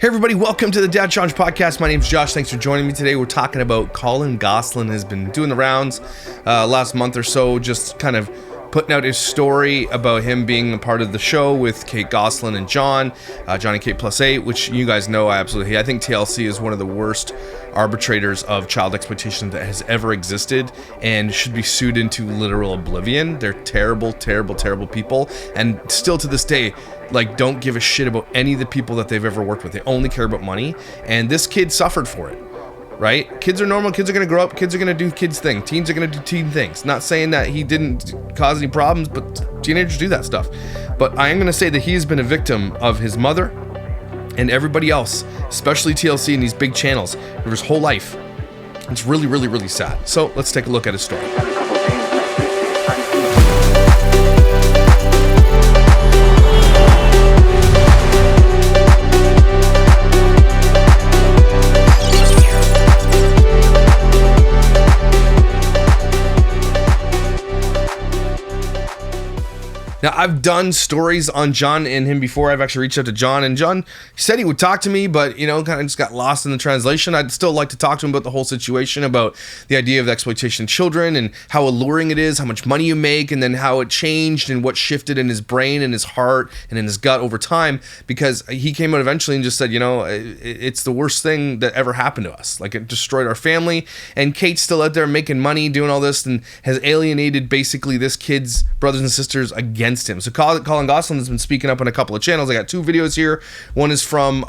Hey everybody, welcome to the Dad Challenge Podcast. My name's Josh. Thanks for joining me today. We're talking about Collin. Gosselin has been doing the rounds last month or so, just kind of putting out his story about him being a part of the show with Kate Gosselin and John and Kate +8, which you guys know I absolutely hate. I think TLC is one of the worst arbitrators of child exploitation that has ever existed and should be sued into literal oblivion. They're terrible, terrible, terrible people, and still to this day, don't give a shit about any of the people that they've ever worked with. They only care about money, and this kid suffered for it, right? Kids are normal, kids are gonna grow up, kids are gonna do kids things, teens are gonna do teen things. Not saying that he didn't cause any problems, but teenagers do that stuff. But I am gonna say that he has been a victim of his mother and everybody else, especially TLC and these big channels, for his whole life. It's really, really, really sad. So let's take a look at his story. Now, I've done stories on John and him before. I've actually reached out to John, and John said he would talk to me, but, kind of just got lost in the translation. I'd still like to talk to him about the whole situation, about the idea of the exploitation of children and how alluring it is, how much money you make, and then how it changed and what shifted in his brain and his heart and in his gut over time, because he came out eventually and just said, it's the worst thing that ever happened to us. Like, it destroyed our family, and Kate's still out there making money, doing all this, and has alienated basically this kid's brothers and sisters against him. So Collin Gosselin has been speaking up on a couple of channels. I got two videos here. One is from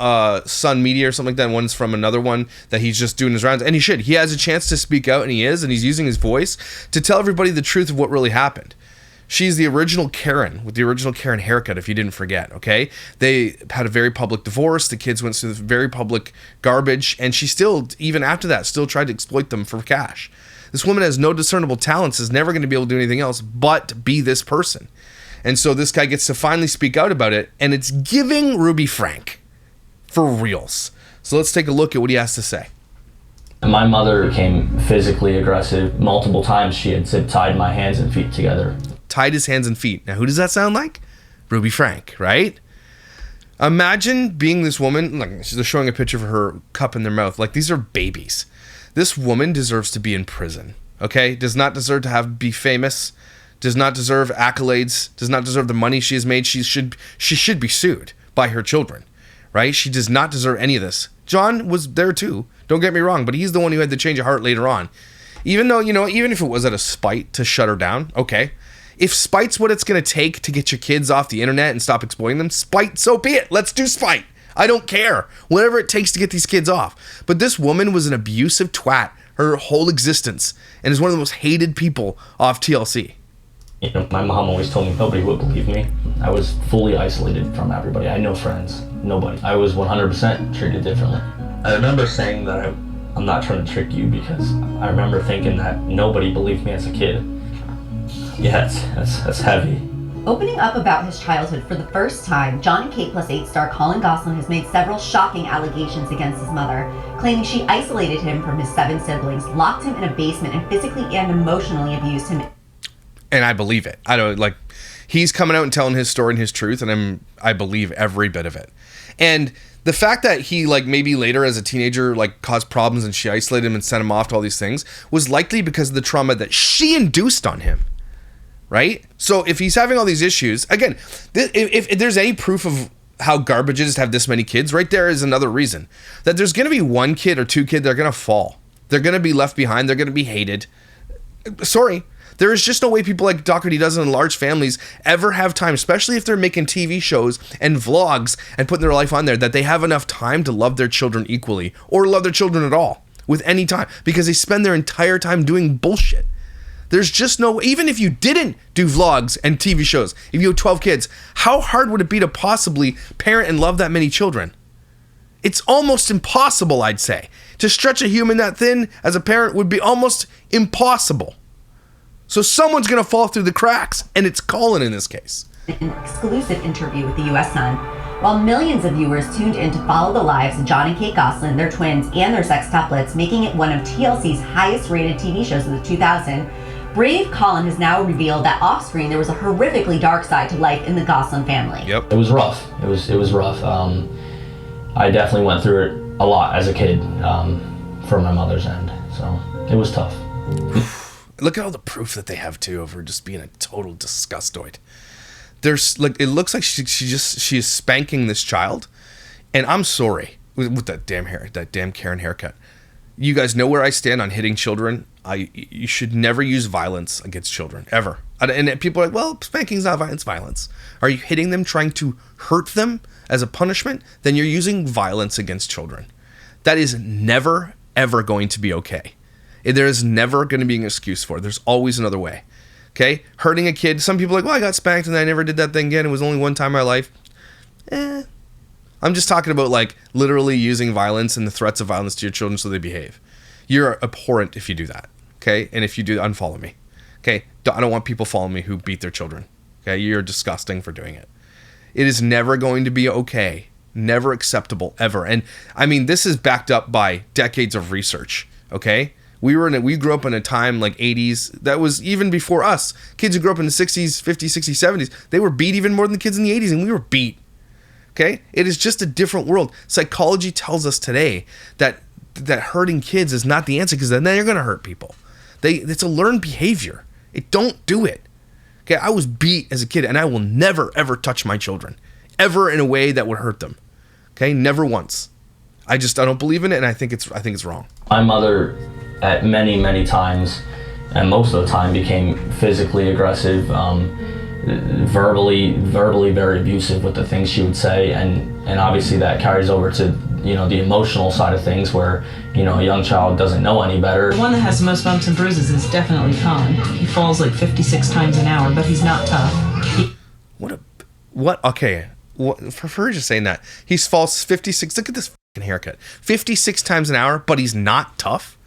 Sun Media or something like that. And one is from another one that he's just doing his rounds. And he should. He has a chance to speak out, and he is. And he's using his voice to tell everybody the truth of what really happened. She's the original Karen with the original Karen haircut, if you didn't forget, okay? They had a very public divorce. The kids went through very public garbage. And she still, even after that, still tried to exploit them for cash. This woman has no discernible talents, is never going to be able to do anything else but be this person. And so this guy gets to finally speak out about it, and it's giving Ruby Franke for reals. So let's take a look at what he has to say. My mother became physically aggressive. Multiple times she had tied my hands and feet together. Tied his hands and feet. Now, who does that sound like? Ruby Franke, right? Imagine being this woman, they're showing a picture of her cup in their mouth. These are babies. This woman deserves to be in prison, okay? Does not deserve to be famous. Does not deserve accolades, does not deserve the money she has made. She should be sued by her children, right? She does not deserve any of this. John was there too, don't get me wrong, but he's the one who had the change of heart later on. Even though, even if it was out of spite to shut her down, okay. If spite's what it's going to take to get your kids off the internet and stop exploiting them, spite, so be it. Let's do spite. I don't care. Whatever it takes to get these kids off. But this woman was an abusive twat her whole existence and is one of the most hated people off TLC. My mom always told me nobody would believe me. I was fully isolated from everybody. I had no friends, nobody. I was 100% treated differently. I remember saying that I'm not trying to trick you, because I remember thinking that nobody believed me as a kid. Yeah, that's heavy. Opening up about his childhood for the first time, John and Kate +8 star Collin Gosselin has made several shocking allegations against his mother, claiming she isolated him from his 7 siblings, locked him in a basement, and physically and emotionally abused him. And I believe it. I don't he's coming out and telling his story and his truth, and I believe every bit of it. And the fact that he maybe later as a teenager caused problems and she isolated him and sent him off to all these things was likely because of the trauma that she induced on him. Right? So if he's having all these issues, again, if there's any proof of how garbage it is to have this many kids, right there is another reason that there's going to be one kid or two kids that are going to fall. They're going to be left behind. They're going to be hated. Sorry. There is just no way people like Doherty does in large families ever have time, especially if they're making TV shows and vlogs and putting their life on there, that they have enough time to love their children equally or love their children at all with any time, because they spend their entire time doing bullshit. There's just no, even if you didn't do vlogs and TV shows, if you had 12 kids, how hard would it be to possibly parent and love that many children? It's almost impossible, I'd say. To stretch a human that thin as a parent would be almost impossible. So someone's going to fall through the cracks, and it's Collin in this case. An exclusive interview with the U.S. Sun. While millions of viewers tuned in to follow the lives of John and Kate Gosselin, their twins, and their sextuplets, making it one of TLC's highest-rated TV shows of the 2000s, brave Collin has now revealed that off-screen there was a horrifically dark side to life in the Gosselin family. Yep. It was rough. It was rough. I definitely went through it a lot as a kid from my mother's end. So it was tough. Look at all the proof that they have too of her just being a total disgustoid. There's like, it looks like she is spanking this child, and I'm sorry with that damn hair, that damn Karen haircut. You guys know where I stand on hitting children. You should never use violence against children ever. And people are like, well, spanking's not violence. Violence. Are you hitting them, trying to hurt them as a punishment? Then you're using violence against children. That is never ever going to be okay. There is never going to be an excuse for it. There's always another way. Okay? Hurting a kid. Some people are like, well, I got spanked and I never did that thing again. It was only one time in my life. I'm just talking about like literally using violence and the threats of violence to your children so they behave. You're abhorrent if you do that. Okay? And if you do, unfollow me. Okay? I don't want people following me who beat their children. Okay? You're disgusting for doing it. It is never going to be okay. Never acceptable ever. And I mean, this is backed up by decades of research. Okay? We grew up in a time like 80s that was even before us. Kids who grew up in the 60s, 50s, 60s, 70s, they were beat even more than the kids in the 80s, and we were beat. Okay? It is just a different world. Psychology tells us today that hurting kids is not the answer, because then you're going to hurt people. It's a learned behavior. Don't do it. Okay? I was beat as a kid, and I will never ever touch my children ever in a way that would hurt them. Okay? Never once. I don't believe in it, and I think it's wrong. My mother, at many times, and most of the time, became physically aggressive, verbally very abusive with the things she would say, and obviously that carries over to the emotional side of things, where a young child doesn't know any better. The one that has the most bumps and bruises is definitely Collin. He falls like 56 times an hour, but he's not tough. What? Okay. For her just saying that he falls 56. Look at this fucking haircut. 56 times an hour, but he's not tough.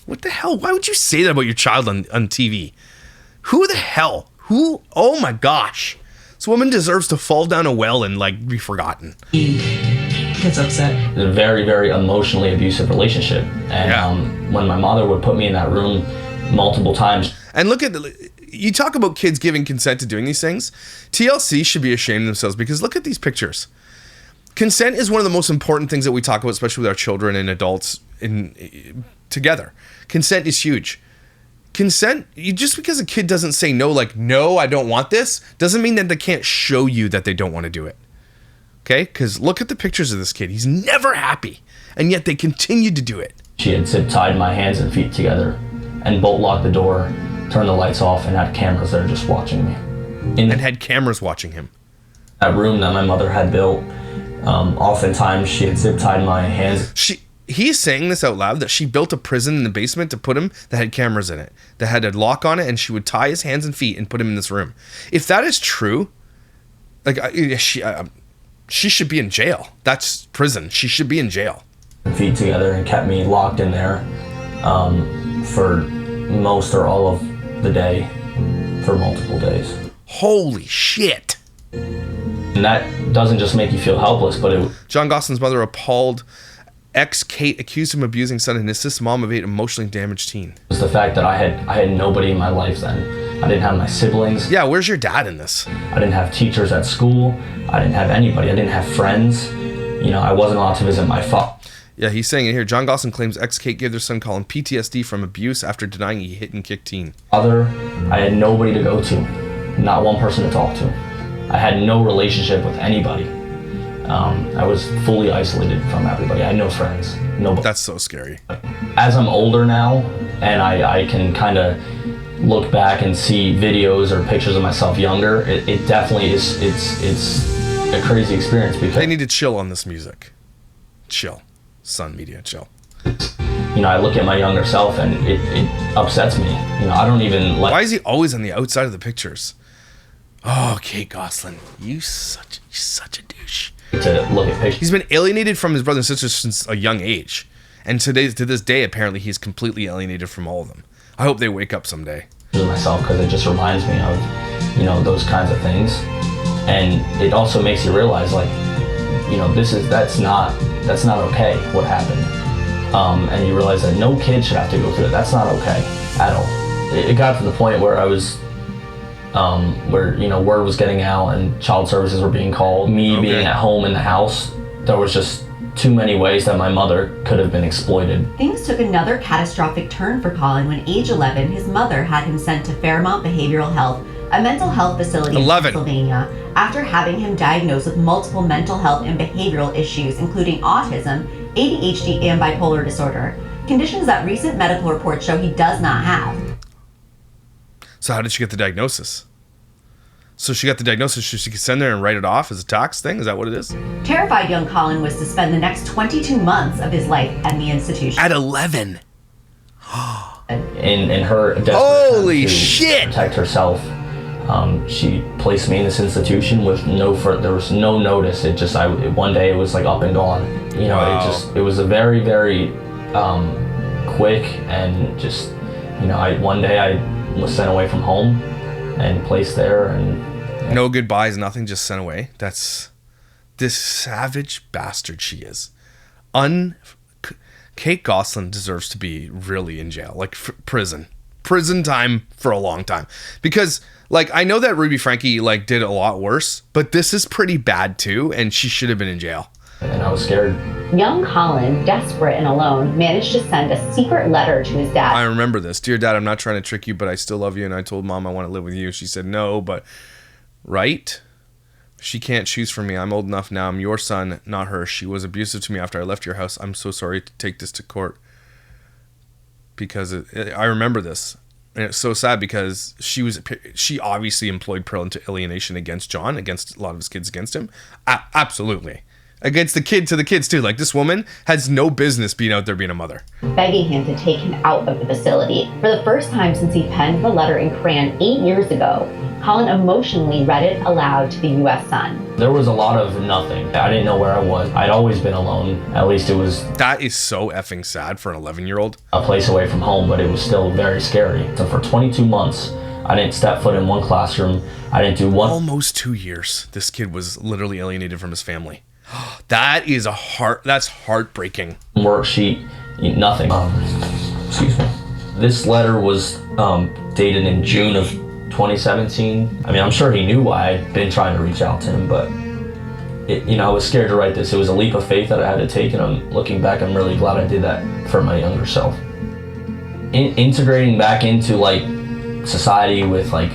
What the hell? Why would you say that about your child on TV? Who the hell? Who? Oh my gosh. This woman deserves to fall down a well and like be forgotten. He gets upset. It's a very emotionally abusive relationship. And when my mother would put me in that room multiple times. And look at you talk about kids giving consent to doing these things. TLC should be ashamed of themselves, because look at these pictures. Consent is one of the most important things that we talk about, especially with our children and adults together. Consent is huge. Consent, just because a kid doesn't say no, like, no, I don't want this, doesn't mean that they can't show you that they don't want to do it. Okay? Because look at the pictures of this kid. He's never happy, and yet they continue to do it. She had zip-tied my hands and feet together and bolt-locked the door, turned the lights off, and had cameras there just watching me. And had cameras watching him. That room that my mother had built, oftentimes she had zip-tied my hands. He's saying this out loud, that she built a prison in the basement to put him, that had cameras in it, that had a lock on it, and she would tie his hands and feet and put him in this room. If that is true, like she should be in jail. That's prison. She should be in jail. Feet together and kept me locked in there for most or all of the day, for multiple days. Holy shit. And that doesn't just make you feel helpless, but John Gosselin's mother appalled ex-Kate accused him of abusing son and his sister mom of 8 emotionally damaged teen. It was the fact that I had nobody in my life then. I didn't have my siblings. Yeah, where's your dad in this? I didn't have teachers at school. I didn't have anybody. I didn't have friends. I wasn't allowed to visit my father. Yeah, he's saying it here. John Gosselin claims ex-Kate gave their son Collin PTSD from abuse after denying he hit and kicked teen. I had nobody to go to. Not one person to talk to. I had no relationship with anybody. I was fully isolated from everybody. I had no friends. Nobody. That's so scary. As I'm older now, and I can kind of look back and see videos or pictures of myself younger, it definitely is. It's a crazy experience, because they need to chill on this music. Chill. Sun Media, chill. I look at my younger self and it upsets me. I don't even like. Why is he always on the outside of the pictures? Oh, Kate Gosselin, you such a douche. To look at pictures. He's been alienated from his brothers and sisters since a young age, and to this day, apparently, he's completely alienated from all of them. I hope they wake up someday. Myself, because it just reminds me of, those kinds of things, and it also makes you realize, like, that's not okay. What happened, and you realize that no kid should have to go through it. That's not okay at all. It got to the point where I was. Where word was getting out and child services were being called. Me being at home in the house, there was just too many ways that my mother could have been exploited. Things took another catastrophic turn for Collin when, age 11, his mother had him sent to Fairmount Behavioral Health, a mental health facility in Pennsylvania, after having him diagnosed with multiple mental health and behavioral issues, including autism, ADHD, and bipolar disorder, conditions that recent medical reports show he does not have. So how did she get the diagnosis? So she got the diagnosis so she could send there and write it off as a tax thing? Is that what it is? Terrified young Collin was to spend the next 22 months of his life at the institution. At 11? In her desperate Holy attempt to shit! protect herself, she placed me in this institution with there was no notice. One day it was like up and gone. You know, Wow. it was a very, very quick and just, you know, one day I was sent away from home and placed there, and No goodbyes, nothing, just sent away. That's this savage bastard she is. Kate Gosselin deserves to be really in jail, like prison time for a long time. Because like I know that Ruby Franke like did a lot worse, but this is pretty bad too, and she should have been in jail. and I was scared. Young Collin, desperate and alone, managed to send a secret letter to his dad. I remember this. Dear Dad, I'm not trying to trick you, but I still love you, and I told Mom I want to live with you. She said no, but right? She can't choose for me. I'm old enough now. I'm your son, not her. She was abusive to me after I left your house. I'm so sorry to take this to court. Because I remember this. And it's so sad because she obviously employed parental alienation against John, against a lot of his kids against him. Absolutely. Against the kids too. Like, this woman has no business being out there being a mother. Begging him to take him out of the facility. For the first time since he penned the letter in crayon 8 years ago, Collin emotionally read it aloud to the U.S. Sun. There was a lot of nothing. I didn't know where I was. I'd always been alone. At least it was That is so effing sad for an 11-year-old. a place away from home, but it was still very scary. So for 22 months, I didn't step foot in one classroom. I didn't do one. Almost 2 years. This kid was literally alienated from his family. That's heartbreaking. Worksheet, nothing. Excuse me. This letter was dated in June of 2017. I mean, I'm sure he knew why I'd been trying to reach out to him, but I was scared to write this. It was a leap of faith that I had to take, and looking back, I'm really glad I did that for my younger self. Integrating back into like society with like,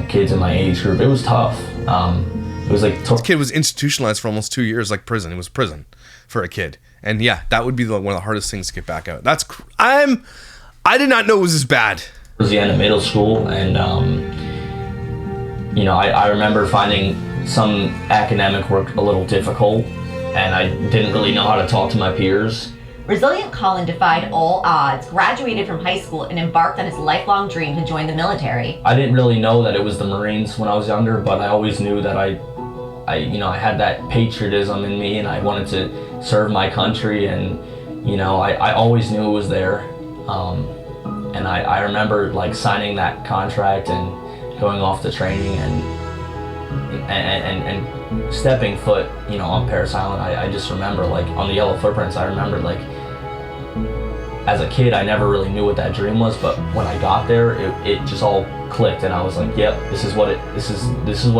kids in my age group, it was tough. It was like This kid was institutionalized for almost 2 years, like prison. It was prison for a kid, and yeah, that would be one of the hardest things to get back out. I did not know it was this bad. It was the end of middle school, and I remember finding some academic work a little difficult, and I didn't really know how to talk to my peers. Resilient Collin defied all odds, graduated from high school, and embarked on his lifelong dream to join the military. I didn't really know that it was the Marines when I was younger, but I always knew that I had that patriotism in me, and I wanted to serve my country, and I always knew it was there. And I remember like signing that contract and going off to training and stepping foot, on Parris Island. I just remember like on the yellow footprints, I remember like as a kid, I never really knew what that dream was, but when I got there, it just all clicked, and I was like, yep, this is what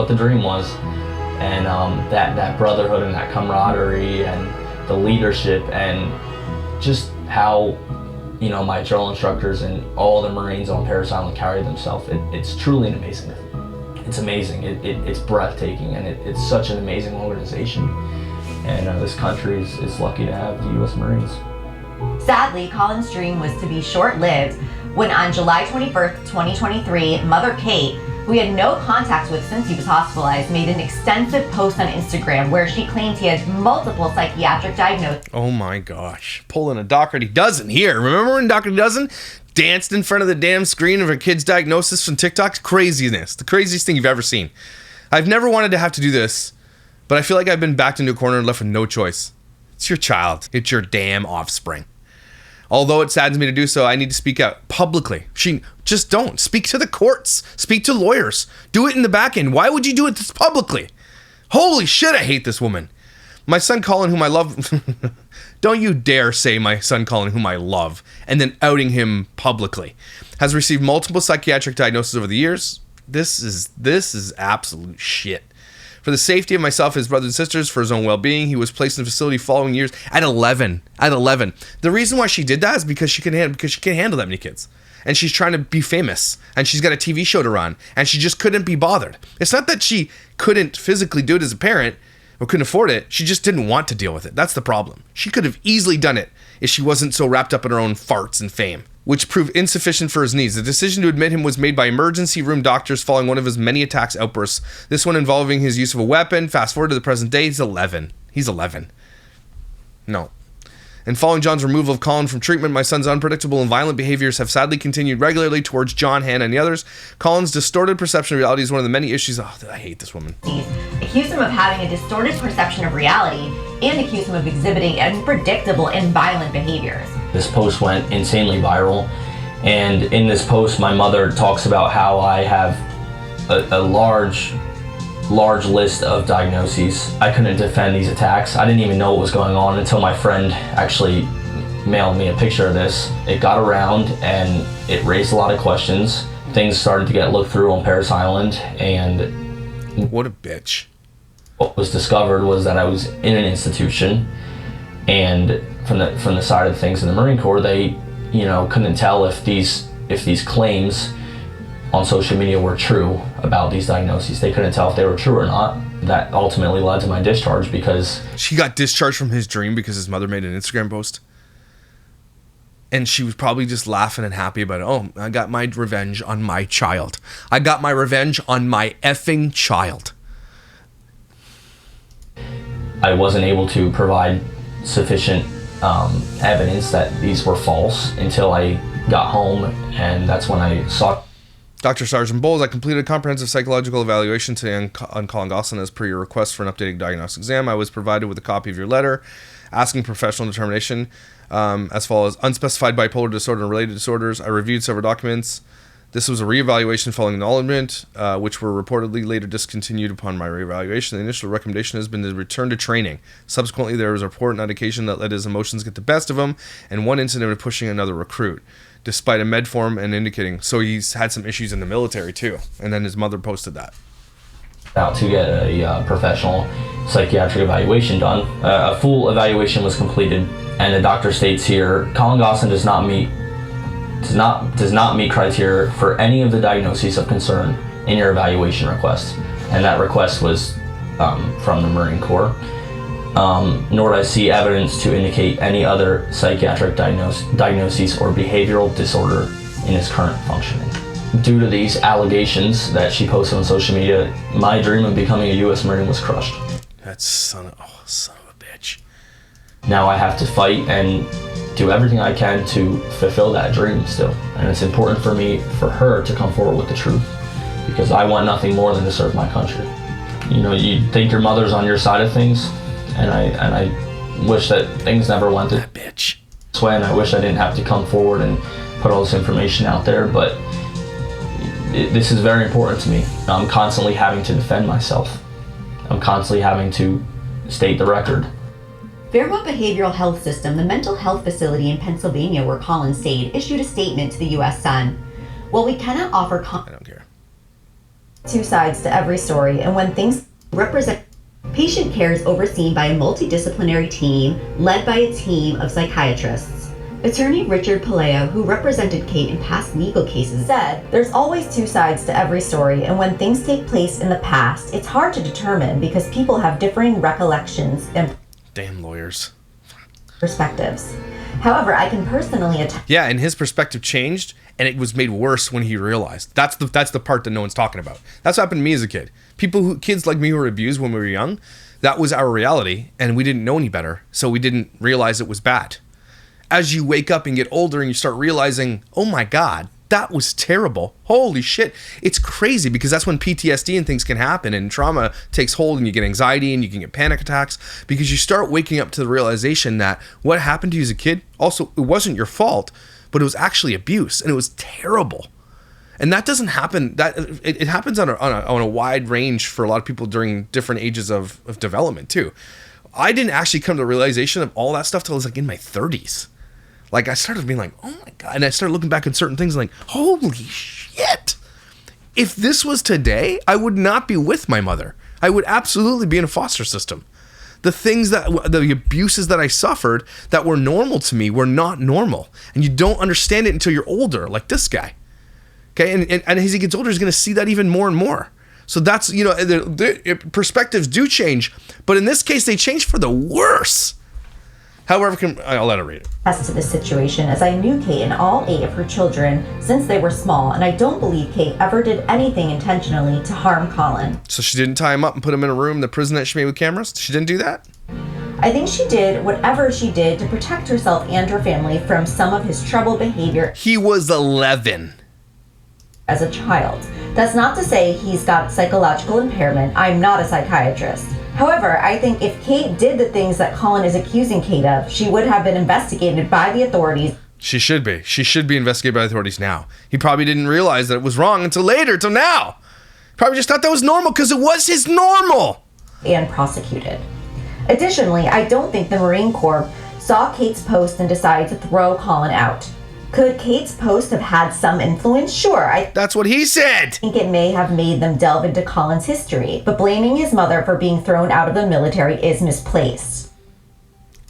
the dream was. And that brotherhood and that camaraderie and the leadership and just how my drill instructors and all the Marines on Parris Island carry themselves. It's truly an amazing. It's amazing. It's breathtaking, and it's such an amazing organization. And this country is lucky to have the U.S. Marines. Sadly, Collin's dream was to be short-lived when on July 21st, 2023, Mother Kate, who he had no contact with since he was hospitalized, made an extensive post on Instagram where she claimed he had multiple psychiatric diagnoses. Oh my gosh. Pulling a Doherty dozen here. Remember when Doherty dozen danced in front of the damn screen of her kid's diagnosis from TikTok? Craziness. The craziest thing you've ever seen. I've never wanted to have to do this, but I feel like I've been backed into a corner and left with no choice. It's your child. It's your damn offspring. Although it saddens me to do so, I need to speak out publicly. Just don't. Speak to the courts. Speak to lawyers. Do it in the back end. Why would you do it this publicly? Holy shit, I hate this woman. My son Collin, whom I love... Don't you dare say my son Collin, whom I love, and then outing him publicly. Has received multiple psychiatric diagnoses over the years. This is absolute shit. For the safety of myself, his brothers and sisters, for his own well-being, he was placed in a facility following years at 11. At 11. The reason why she did that is because she can't handle that many kids. And she's trying to be famous. And she's got a TV show to run. And she just couldn't be bothered. It's not that she couldn't physically do it as a parent or couldn't afford it. She just didn't want to deal with it. That's the problem. She could have easily done it if she wasn't so wrapped up in her own farts and fame, which proved insufficient for his needs. The decision to admit him was made by emergency room doctors following one of his many attacks outbursts, this one involving his use of a weapon. Fast forward to the present day, he's 11. He's 11. No. And following John's removal of Collin from treatment, my son's unpredictable and violent behaviors have sadly continued regularly towards John, Hannah, and the others. Collin's distorted perception of reality is one of the many issues. Oh, I hate this woman. Accuse him of having a distorted perception of reality and accuse him of exhibiting unpredictable and violent behaviors. This post went insanely viral, and in this post my mother talks about how I have a large list of diagnoses. I couldn't defend these attacks. I didn't even know what was going on until my friend actually mailed me a picture of this. It got around and it raised a lot of questions. Things started to get looked through on Paris Island, and what a bitch. What was discovered was that I was in an institution, and from the side of things in the Marine Corps, they couldn't tell if these claims on social media were true about these diagnoses. They couldn't tell if they were true or not. That ultimately led to my discharge because... She got discharged from his dream because his mother made an Instagram post. And she was probably just laughing and happy about it. Oh, I got my revenge on my child. I got my revenge on my effing child. I wasn't able to provide sufficient evidence that these were false until I got home, and that's when I saw... Dr. Sergeant Bowles, I completed a comprehensive psychological evaluation today on Collin Gosselin as per your request for an updated diagnostic exam. I was provided with a copy of your letter asking professional determination as follows: unspecified bipolar disorder and related disorders. I reviewed several documents. This was a reevaluation following acknowledgement, which were reportedly later discontinued upon my reevaluation. The initial recommendation has been to return to training. Subsequently, there was a report on occasion that let his emotions get the best of him, and one incident of pushing another recruit, despite a med form and indicating. So he's had some issues in the military too. And then his mother posted that. Out to get a professional psychiatric evaluation done. A full evaluation was completed, and the doctor states here, Collin Gosselin does not meet criteria for any of the diagnoses of concern in your evaluation request. And that request was from the Marine Corps. Nor do I see evidence to indicate any other psychiatric diagnoses or behavioral disorder in his current functioning. Due to these allegations that she posted on social media, my dream of becoming a U.S. Marine was crushed. That son of a bitch. Now I have to fight and do everything I can to fulfill that dream still. And it's important for her to come forward with the truth, because I want nothing more than to serve my country. You think your mother's on your side of things, and I wish that things never went this way, and I wish I didn't have to come forward and put all this information out there, but this is very important to me. I'm constantly having to defend myself. I'm constantly having to state the record. Fairmont Behavioral Health System, the mental health facility in Pennsylvania where Collin stayed, issued a statement to the U.S. Sun. While we cannot offer I don't care. Two sides to every story, and when things represent... Patient care is overseen by a multidisciplinary team led by a team of psychiatrists. Attorney Richard Paleo, who represented Kate in past legal cases, said, "There's always two sides to every story, and when things take place in the past, it's hard to determine because people have differing recollections and damn lawyers perspectives. However, I can personally yeah, and his perspective changed, and it was made worse when he realized. That's the part that no one's talking about. That's what happened to me as a kid. Kids like me who were abused when we were young, that was our reality, and we didn't know any better, so we didn't realize it was bad. As you wake up and get older and you start realizing, oh my God, that was terrible. Holy shit. It's crazy, because that's when PTSD and things can happen, and trauma takes hold, and you get anxiety and you can get panic attacks, because you start waking up to the realization that what happened to you as a kid, also, it wasn't your fault, but it was actually abuse, and it was terrible. And that doesn't happen. It happens on a wide range for a lot of people during different ages of development too. I didn't actually come to the realization of all that stuff till I was like in my 30s. Like, I started being like, oh my God. And I started looking back at certain things and like, holy shit. If this was today, I would not be with my mother. I would absolutely be in a foster system. The abuses that I suffered that were normal to me were not normal. And you don't understand it until you're older, like this guy. Okay, and as he gets older, he's going to see that even more and more. So that's, the perspectives do change, but in this case, they change for the worse. However, I'll let her read it. As to this situation, as I knew Kate and all 8 of her children since they were small, and I don't believe Kate ever did anything intentionally to harm Collin. So she didn't tie him up and put him in a room, the prison that she made with cameras? She didn't do that? I think she did whatever she did to protect herself and her family from some of his troubled behavior. He was 11. As a child. That's not to say he's got psychological impairment. I'm not a psychiatrist. However, I think if Kate did the things that Collin is accusing Kate of, she would have been investigated by the authorities. She should be. She should be investigated by the authorities now. He probably didn't realize that it was wrong until later, until now. Probably just thought that was normal because it was his normal. And prosecuted. Additionally, I don't think the Marine Corps saw Kate's post and decided to throw Collin out. Could Kate's post have had some influence? Sure. That's what he said. I think it may have made them delve into Collin's history, but blaming his mother for being thrown out of the military is misplaced.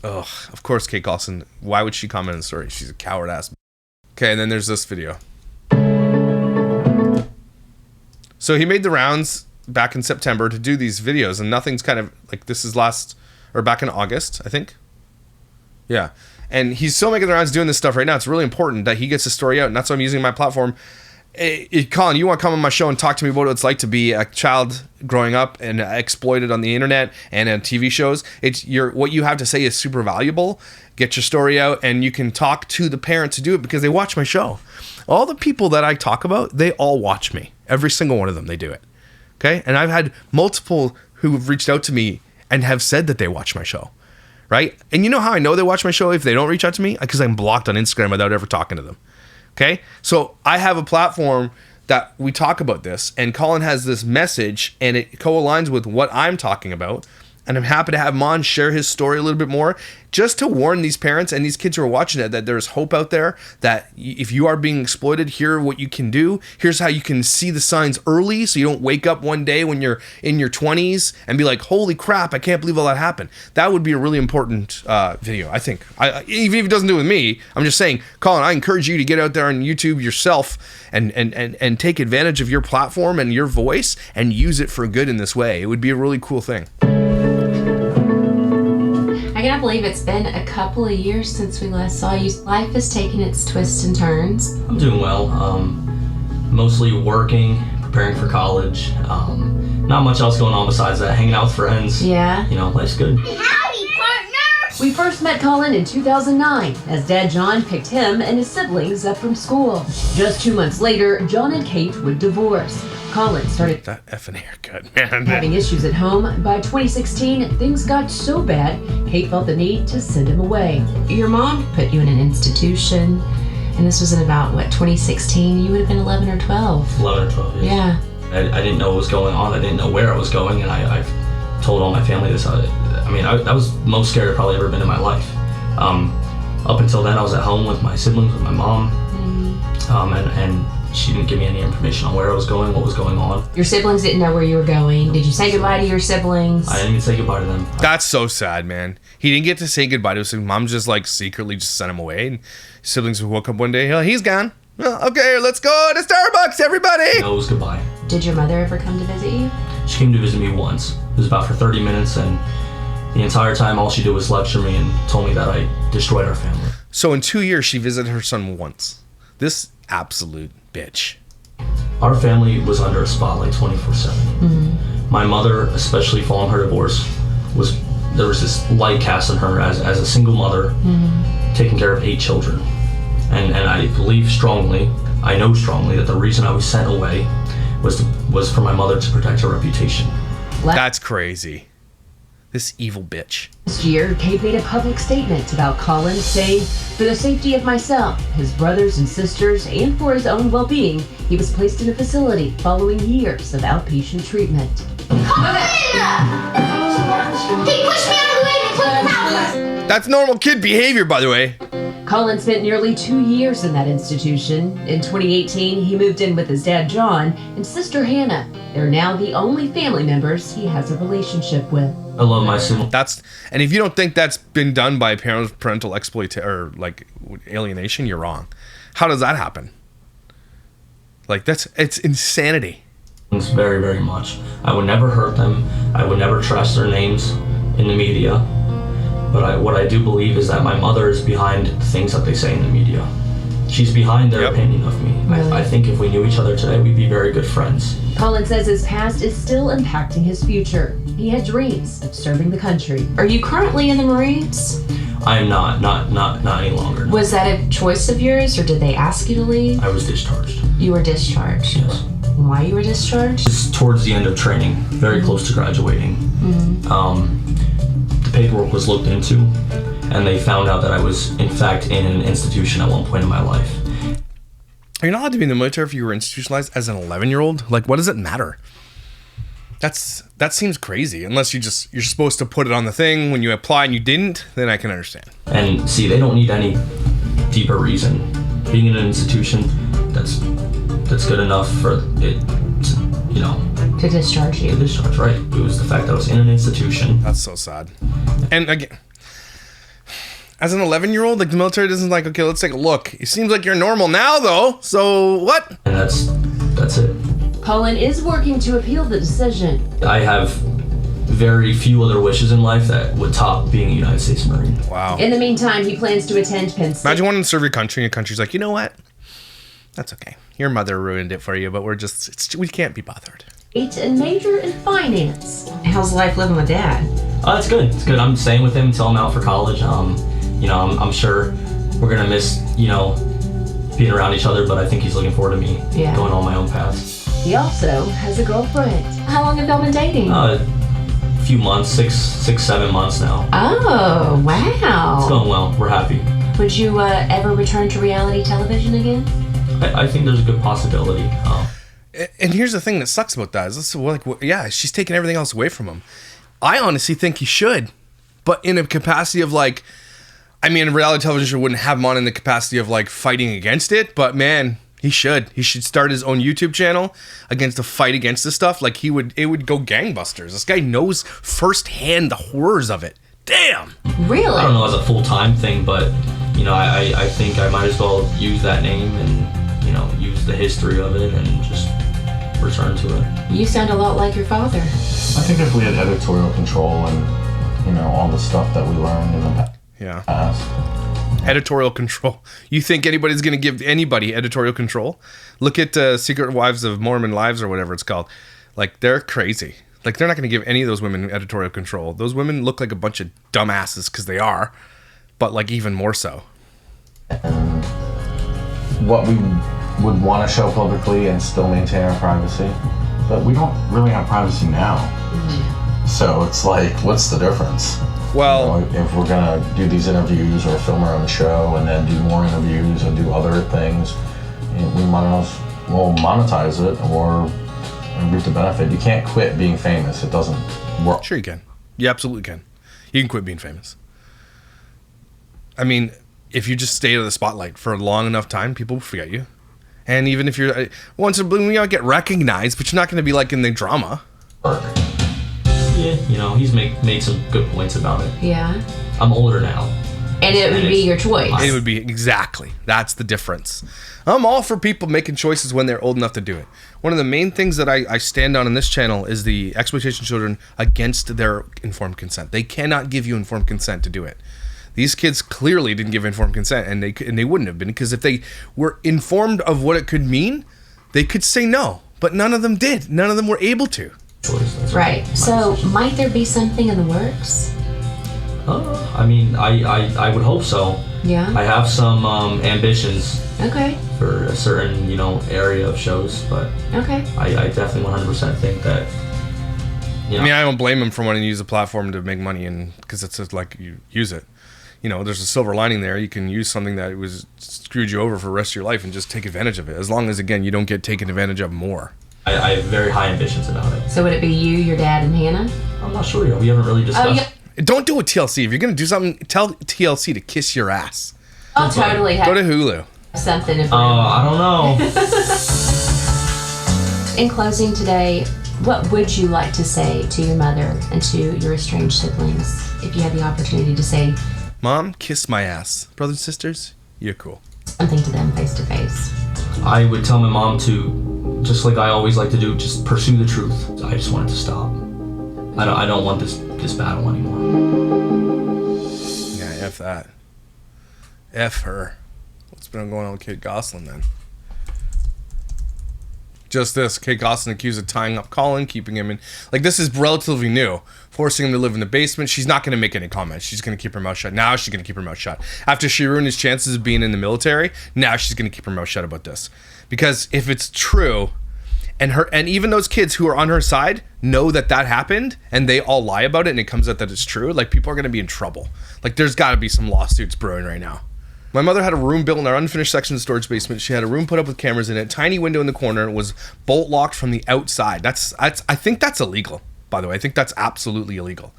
Ugh, of course, Kate Gosselin. Why would she comment on the story? She's a coward ass. Okay, and then there's this video. So he made the rounds back in September to do these videos, and nothing's kind of like, this is back in August, I think. Yeah. And he's still making the rounds doing this stuff right now. It's really important that he gets the story out, and that's why I'm using my platform. Collin, you want to come on my show and talk to me about what it's like to be a child growing up and exploited on the internet and on TV shows? What you have to say is super valuable. Get your story out, and you can talk to the parents who do it because they watch my show. All the people that I talk about, they all watch me. Every single one of them, they do it. Okay? And I've had multiple who have reached out to me and have said that they watch my show. Right? And you know how I know they watch my show if they don't reach out to me? Because I'm blocked on Instagram without ever talking to them. Okay? So I have a platform that we talk about this, and Collin has this message, and it co-aligns with what I'm talking about. And I'm happy to have him on, share his story a little bit more, just to warn these parents and these kids who are watching it that there's hope out there, that if you are being exploited, here are what you can do. Here's how you can see the signs early so you don't wake up one day when you're in your 20s and be like, holy crap, I can't believe all that happened. That would be a really important video, I think. Even if it doesn't do it with me, I'm just saying, Collin, I encourage you to get out there on YouTube yourself and take advantage of your platform and your voice and use it for good in this way. It would be a really cool thing. I cannot believe it's been a couple of years since we last saw you. Life has taken its twists and turns. I'm doing well. Mostly working, preparing for college. Not much else going on besides that. Hanging out with friends. Yeah. Life's good. Howdy, partner! We first met Collin in 2009 as Dad John picked him and his siblings up from school. Just 2 months later, John and Kate would divorce. Collin started That effing haircut, man. having issues at home. By 2016, things got so bad, Kate felt the need to send him away. Your mom put you in an institution, and this was in about, 2016? You would have been 11 or 12. 11 or 12 years. Yeah. I didn't know what was going on. I didn't know where I was going, and I've told all my family this. I was the most scared I've probably ever been in my life. Up until then, I was at home with my siblings, with my mom, and she didn't give me any information on where I was going, what was going on. Your siblings didn't know where you were going. Did you say goodbye to your siblings? I didn't even say goodbye to them. That's so sad, man. He didn't get to say goodbye to his mom. Just secretly just sent him away. And his siblings woke up one day. Oh, he's gone. Oh, okay, let's go to Starbucks, everybody. No, it was goodbye. Did your mother ever come to visit you? She came to visit me once. It was about for 30 minutes, and the entire time all she did was lecture me and told me that I destroyed our family. So in 2 years, she visited her son once. This absolute bitch. Our family was under a spotlight 24/7. My mother, especially following her divorce, there was this light cast on her as a single mother, taking care of 8 children. And I believe strongly, I know strongly, that the reason I was sent away was for my mother to protect her reputation. That's crazy. This evil bitch. Last year, Kate made a public statement about Collin, saying, "For the safety of myself, his brothers and sisters, and for his own well-being, he was placed in a facility following years of outpatient treatment." Collin! He pushed me out of the way and closed the house. That's normal kid behavior, by the way. Collin spent nearly 2 years in that institution. In 2018, he moved in with his dad, John, and sister, Hannah. They're now the only family members he has a relationship with. I love my sibling. And if you don't think that's been done by parental exploitation or like alienation, you're wrong. How does that happen? Like it's insanity. Very, very much. I would never hurt them. I would never trash their names in the media. But what I do believe is that my mother is behind the things that they say in the media. She's behind their opinion of me. Really? I think if we knew each other today, we'd be very good friends. Collin says his past is still impacting his future. He had dreams of serving the country. Are you currently in the Marines? I am not any longer. No. Was that a choice of yours, or did they ask you to leave? I was discharged. You were discharged? Yes. Why you were discharged? It's towards the end of training, very close to graduating. The paperwork was looked into, and they found out that I was, in fact, in an institution at one point in my life. You're not allowed to be in the military if you were institutionalized as an 11-year-old. Like, what does it matter? That seems crazy. Unless you're supposed to put it on the thing when you apply and you didn't, then I can understand. And see, they don't need any deeper reason. Being in an institution, that's good enough for it to, To discharge you. to discharge, right? It was the fact that I was in an institution. That's so sad. And again, as an 11-year-old, like the military doesn't like, okay, let's take a look. It seems like you're normal now, though. So what? And that's it. Collin is working to appeal the decision. I have very few other wishes in life that would top being a United States Marine. Wow. In the meantime, he plans to attend Penn State. Imagine wanting to serve your country, and your country's like, you know what? That's okay. Your mother ruined it for you, but we can't be bothered. And major in finance. How's life living with Dad? Oh, it's good. It's good. I'm staying with him until I'm out for college. I'm sure we're gonna miss, being around each other, but I think he's looking forward to me going on my own path. He also has a girlfriend. How long have y'all been dating? A few months, 7 months now. Oh, It's wow. going well. We're happy. Would you ever return to reality television again? I think there's a good possibility. And here's the thing that sucks about that is she's taking everything else away from him. I honestly think he should, but in a capacity of reality television wouldn't have him on in the capacity of fighting against it, but man, he should start his own YouTube channel against the fight against this stuff. It would go gangbusters. This guy knows firsthand the horrors of it. Damn. Really? I don't know as a full-time thing, but I think I might as well use that name and use the history of it and just return to it. You sound a lot like your father. I think if we had editorial control and all the stuff that we learned in the past. Editorial control. You think anybody's going to give anybody editorial control? Look at Secret Wives of Mormon Lives or whatever it's called. They're crazy. They're not going to give any of those women editorial control. Those women look like a bunch of dumbasses because they are, but even more so. And what we would want to show publicly and still maintain our privacy, but we don't really have privacy now. So it's what's the difference? Well, if we're gonna do these interviews or film our own show and then do more interviews and do other things, we might as well monetize it or reap the benefit. You can't quit being famous. It doesn't work. Sure you can. You absolutely can. You can quit being famous. If you just stay out of the spotlight for a long enough time, people will forget you. And even if you're once in a blue moon, you get recognized, but you're not going to be in the drama. Yeah, he's made some good points about it. Yeah. I'm older now. And it would be your choice. It would be exactly. That's the difference. I'm all for people making choices when they're old enough to do it. One of the main things that I stand on in this channel is the exploitation of children against their informed consent. They cannot give you informed consent to do it. These kids clearly didn't give informed consent, and they wouldn't have been, because if they were informed of what it could mean, they could say no. But none of them did. None of them were able to. Right. So might there be something in the works? I would hope so. Yeah. I have some ambitions Okay. for a certain, area of shows, but Okay. I definitely 100% think that. I don't blame him for wanting to use the platform to make money, and because it's just you use it. There's a silver lining there. You can use something that was screwed you over for the rest of your life and just take advantage of it. As long as, again, you don't get taken advantage of more. I have very high ambitions about it. So would it be you, your dad, and Hannah? I'm not sure yet. We haven't really discussed. Oh, yeah. Don't do a TLC. If you're going to do something, tell TLC to kiss your ass. I'll totally Go have to Hulu. something. I don't know. In closing today, what would you like to say to your mother and to your estranged siblings if you had the opportunity to say Mom, kiss my ass. Brothers and sisters, you're cool. something to them face to face? I would tell my mom to, just like I always like to do, just pursue the truth. I just want it to stop. I don't want this battle anymore. Yeah, F that. F her. What's been going on with Kate Gosselin then? Just this, Kate Gosselin accused of tying up Collin, keeping him in... Like, this is relatively new. Forcing him to live in the basement. She's not going to make any comments. She's going to keep her mouth shut. Now she's going to keep her mouth shut. After she ruined his chances of being in the military, now she's going to keep her mouth shut about this. Because if it's true, and even those kids who are on her side know that happened, and they all lie about it, and it comes out that it's true, like, people are going to be in trouble. Like, there's got to be some lawsuits brewing right now. My mother had a room built in our unfinished section of the storage basement. She had a room put up with cameras in it, tiny window in the corner, was bolt locked from the outside. I think that's illegal, by the way. I think that's absolutely illegal.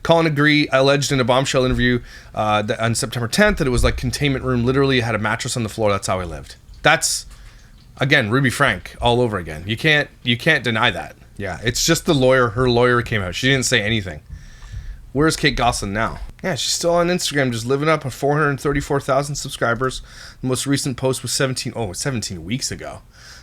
Collin alleged in a bombshell interview on September 10th that it was like containment room. Literally had a mattress on the floor. That's how he lived. That's, again, Ruby Frank all over again. You can't deny that. Yeah, it's just the lawyer. Her lawyer came out. She didn't say anything. Where's Kate Gosselin now? Yeah, she's still on Instagram, just living up her 434,000 subscribers. The most recent post was 17 weeks ago.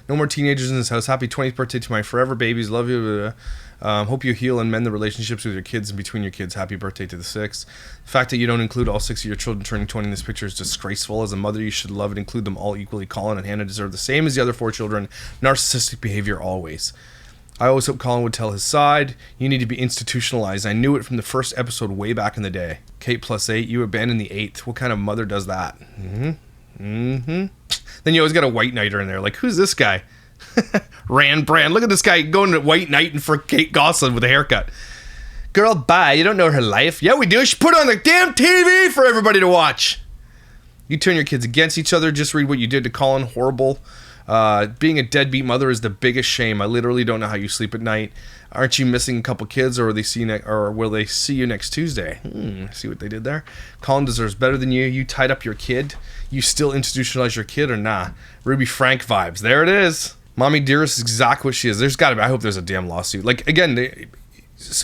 No more teenagers in this house. Happy 20th birthday to my forever babies. Love you. Hope you heal and mend the relationships with your kids and between your kids. Happy birthday to the 6. The fact that you don't include all 6 of your children turning 20 in this picture is disgraceful. As a mother, you should love and include them all equally. Collin and Hannah deserve the same as the other 4 children. Narcissistic behavior always. I always hope Collin would tell his side. You need to be institutionalized. I knew it from the first episode way back in the day. Kate +8, you abandoned the 8th. What kind of mother does that? Then you always got a white knighter in there. Like, who's this guy? Rand Brand. Look at this guy going to white knighting for Kate Gosselin with a haircut. Girl, bye. You don't know her life. Yeah, we do. She put on the damn TV for everybody to watch. You turn your kids against each other. Just read what you did to Collin. Horrible. Being a deadbeat mother is the biggest shame. I literally don't know how you sleep at night. Aren't you missing a couple kids, or will they see you next Tuesday? See what they did there? Collin deserves better than you. You tied up your kid. You still institutionalize your kid or nah? Ruby Frank vibes. There it is. Mommy dearest is exactly what she is. There's gotta be. I hope there's a damn lawsuit. Like, again, they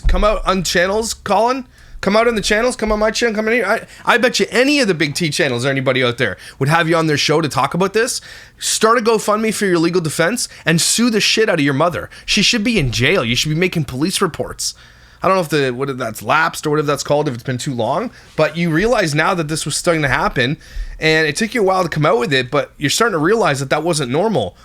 come out on channels, Collin. Come out on the channels, come on my channel, come in here. I bet you any of the big T channels or anybody out there would have you on their show to talk about this. Start a GoFundMe for your legal defense and sue the shit out of your mother. She should be in jail. You should be making police reports. I don't know if that's lapsed or whatever that's called, if it's been too long, but you realize now that this was starting to happen, and it took you a while to come out with it, but you're starting to realize that wasn't normal.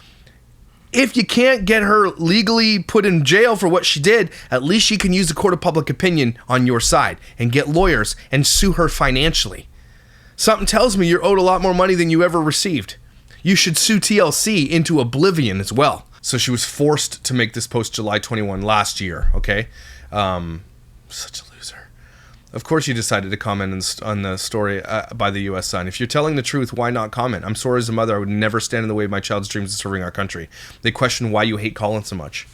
If you can't get her legally put in jail for what she did, at least you can use the court of public opinion on your side and get lawyers and sue her financially. Something tells me you're owed a lot more money than you ever received. You should sue TLC into oblivion as well. So she was forced to make this post July 21 last year, okay? Such a loser. Of course you decided to comment on the story by the U.S. Sun. If you're telling the truth, why not comment? I'm sorry as a mother, I would never stand in the way of my child's dreams of serving our country. They question why you hate Collin so much.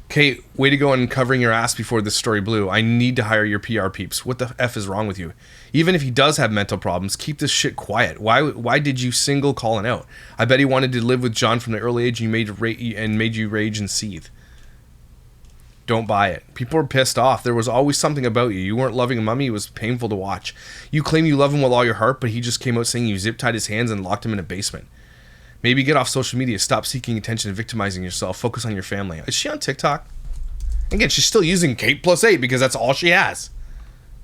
Kate, way to go on covering your ass before this story blew. I need to hire your PR peeps. What the F is wrong with you? Even if he does have mental problems, keep this shit quiet. Why did you single Collin out? I bet he wanted to live with John from the early age and made you rage and seethe. Don't buy it. People are pissed off. There was always something about you. You weren't loving Mummy. It was painful to watch. You claim you love him with all your heart, but he just came out saying you zip-tied his hands and locked him in a basement. Maybe get off social media. Stop seeking attention and victimizing yourself. Focus on your family. Is she on TikTok? Again, she's still using Kate +8 because that's all she has.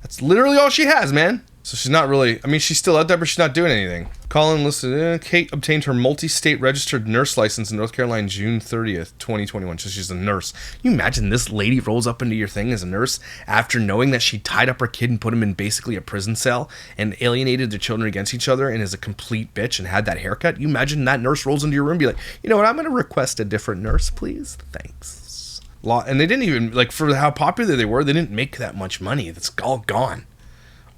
That's literally all she has, man. So she's not really, I mean, she's still out there, but she's not doing anything. Collin listed, Kate obtained her multi-state registered nurse license in North Carolina June 30th, 2021. So she's a nurse. Can you imagine this lady rolls up into your thing as a nurse after knowing that she tied up her kid and put him in basically a prison cell and alienated their children against each other and is a complete bitch and had that haircut? You imagine that nurse rolls into your room and be like, you know what, I'm going to request a different nurse, please. Thanks. And they didn't even, like, for how popular they were, they didn't make that much money. That's all gone.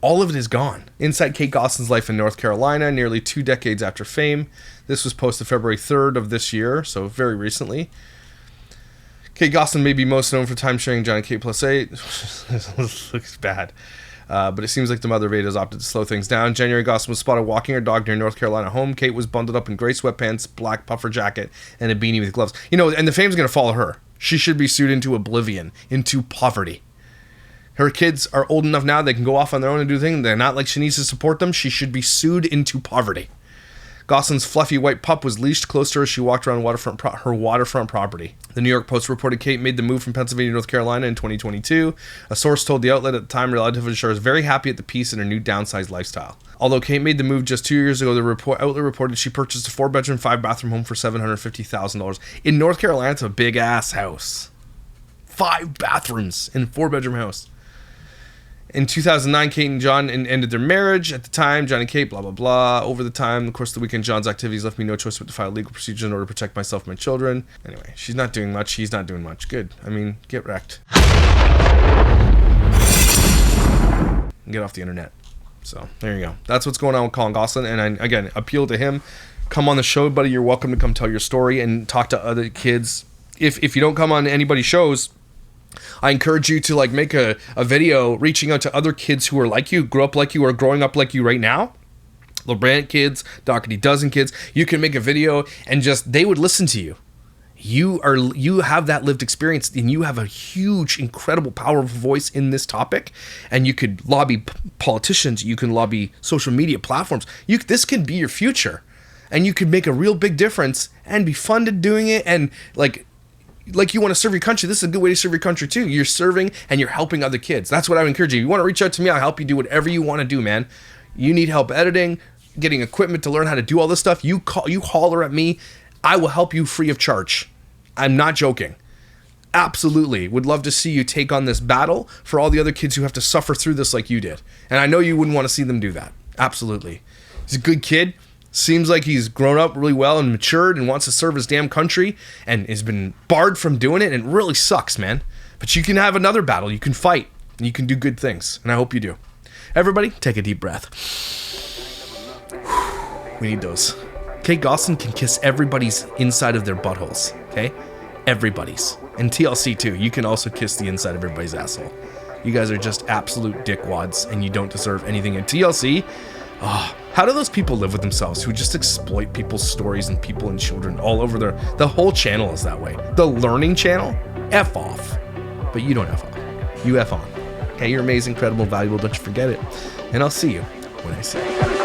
All of it is gone. Inside Kate Gosselin's life in North Carolina, nearly 2 decades after fame. This was posted February 3rd of this year, so very recently. Kate Gosselin may be most known for time sharing John and Kate +8. This looks bad. But it seems like the mother of 8 has opted to slow things down. January, Gosselin was spotted walking her dog near North Carolina home. Kate was bundled up in gray sweatpants, black puffer jacket, and a beanie with gloves. You know, and the fame's going to follow her. She should be sued into oblivion, into poverty. Her kids are old enough now, they can go off on their own and do things. They're not like she needs to support them. She should be sued into poverty. Gosselin's fluffy white pup was leashed close to her as she walked around her waterfront property. The New York Post reported Kate made the move from Pennsylvania to North Carolina in 2022. A source told the outlet at the time relative was very happy at the peace in her new downsized lifestyle. Although Kate made the move just 2 years ago, the outlet reported she purchased a 4-bedroom, 5-bathroom home for $750,000. In North Carolina, it's a big-ass house. 5 bathrooms in a 4-bedroom house. In 2009, Kate and John ended their marriage. At the time, John and Kate, blah, blah, blah. Over the time, of course, of the weekend, John's activities left me no choice but to file legal procedure in order to protect myself and my children. Anyway, she's not doing much. He's not doing much. Good. I mean, get wrecked. Get off the internet. So, there you go. That's what's going on with Collin Gosselin. And I, again, appeal to him. Come on the show, buddy. You're welcome to come tell your story and talk to other kids. If you don't come on anybody's shows, I encourage you to make a video reaching out to other kids who are like you, grew up like you, or growing up like you right now. LeBrant kids, Doherty Dozen kids. You can make a video and they would listen to you. You have that lived experience, and you have a huge, incredible, powerful voice in this topic. And you could lobby politicians. You can lobby social media platforms. This could be your future, and you could make a real big difference and be funded doing it. And like you want to serve your country, this is a good way to serve your country too. You're serving and you're helping other kids. That's what I would encourage you. If you want to reach out to me, I'll help you do whatever you want to do, man. You need help editing, getting equipment to learn how to do all this stuff. You holler at me. I will help you free of charge. I'm not joking. Absolutely. Would love to see you take on this battle for all the other kids who have to suffer through this like you did. And I know you wouldn't want to see them do that. Absolutely. He's a good kid. Seems like he's grown up really well and matured and wants to serve his damn country and has been barred from doing it, and it really sucks, man. But you can have another battle. You can fight. And you can do good things. And I hope you do. Everybody, take a deep breath. We need those. Kate Gosselin can kiss everybody's inside of their buttholes, okay? Everybody's. And TLC too. You can also kiss the inside of everybody's asshole. You guys are just absolute dickwads, and you don't deserve anything. And TLC, how do those people live with themselves who just exploit people's stories and people and children all over the whole channel is that way. The learning channel, F off. But you don't F off. You F on. Okay, you're amazing, incredible, valuable. Don't you forget it. And I'll see you when I see you.